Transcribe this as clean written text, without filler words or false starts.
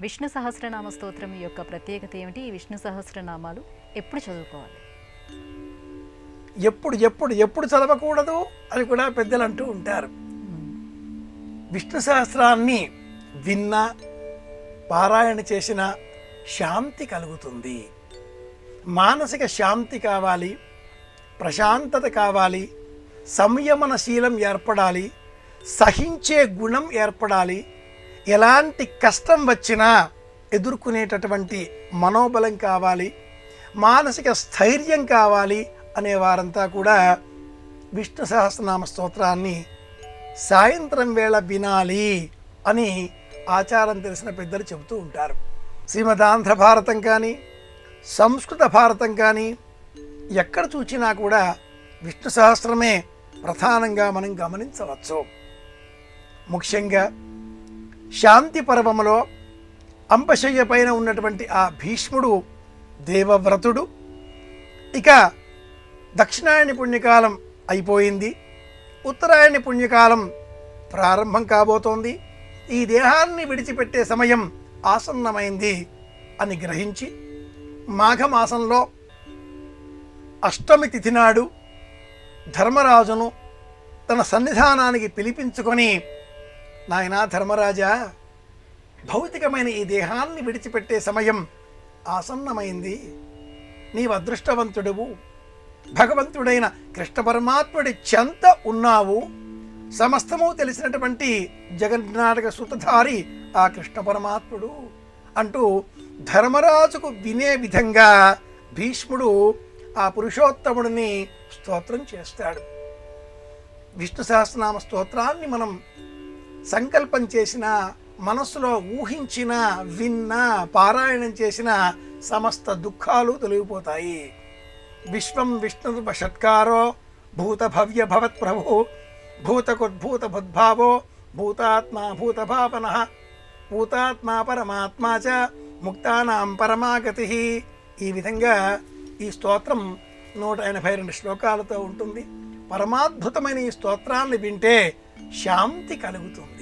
విష్ణు సహస్రనామ స్తోత్రం యొక్క ప్రత్యేకత ఏమిటి? ఈ విష్ణు సహస్రనామాలు ఎప్పుడు చదువుకోవాలి? ఎప్పుడు ఎప్పుడు ఎప్పుడు చదవకూడదు అని కూడా పెద్దలు అంటూ ఉంటారు. విష్ణు సహస్రాన్ని విన్నా పారాయణ చేసిన శాంతి కలుగుతుంది. మానసిక శాంతి కావాలి, ప్రశాంతత కావాలి, సంయమనశీలం ఏర్పడాలి, సహించే గుణం ఏర్పడాలి, ఎలాంటి కష్టం వచ్చినా ఎదుర్కొనేటటువంటి మనోబలం కావాలి, మానసిక స్థైర్యం కావాలి అనే వారంతా కూడా విష్ణు సహస్రనామ స్తోత్రాన్ని సాయంత్రం వేళ వినాలి అని ఆచారం తెలిసిన పెద్దలు చెబుతూ ఉంటారు. శ్రీమదాంధ్ర భారతం కానీ సంస్కృత భారతం కానీ ఎక్కడ చూచినా కూడా విష్ణు సహస్రమే ప్రధానంగా మనం గమనించవచ్చు. ముఖ్యంగా శాంతి పర్వములో అంపశయ్య పైన ఉన్నటువంటి ఆ భీష్ముడు దేవవ్రతుడు. ఇక దక్షిణాయని పుణ్యకాలం అయిపోయింది, ఉత్తరాయణి పుణ్యకాలం ప్రారంభం కాబోతోంది. ఈ దేహాన్ని విడిచిపెట్టే సమయం ఆసన్నమైంది అని గ్రహించి మాఘమాసంలో అష్టమి తిథి నాడు ధర్మరాజును తన సన్నిధానానికి పిలిపించుకొని, నాయనా ధర్మరాజా, భౌతికమైన ఈ దేహాన్ని విడిచిపెట్టే సమయం ఆసన్నమైంది. నీవు అదృష్టవంతుడువు, భగవంతుడైన కృష్ణ పరమాత్ముడి చెంత ఉన్నావు. సమస్తము తెలిసినటువంటి జగన్నాటక సూతధారి ఆ కృష్ణ పరమాత్ముడు అంటూ ధర్మరాజుకు వినే విధంగా భీష్ముడు ఆ పురుషోత్తముడిని స్తోత్రం చేస్తాడు. విష్ణు సహస్రనామ స్తోత్రాన్ని మనం సంకల్పం చేసిన, మనస్సులో ఊహించిన, విన్న, పారాయణం చేసిన సమస్త దుఃఖాలు తొలగిపోతాయి. విశ్వం విష్ణు వషట్కారో భూత భవ్య భవత్ ప్రభు భూతకుద్భూత బుద్భావో భూతాత్మా భూతభావన భూతాత్మా పరమాత్మా చ ముక్తానాం పరమాగతి. ఈ విధంగా ఈ స్తోత్రం 182 శ్లోకాలతో ఉంటుంది. పరమాద్భుతమైన ఈ స్తోత్రాన్ని వింటే శాంతి కలుగుతుంది.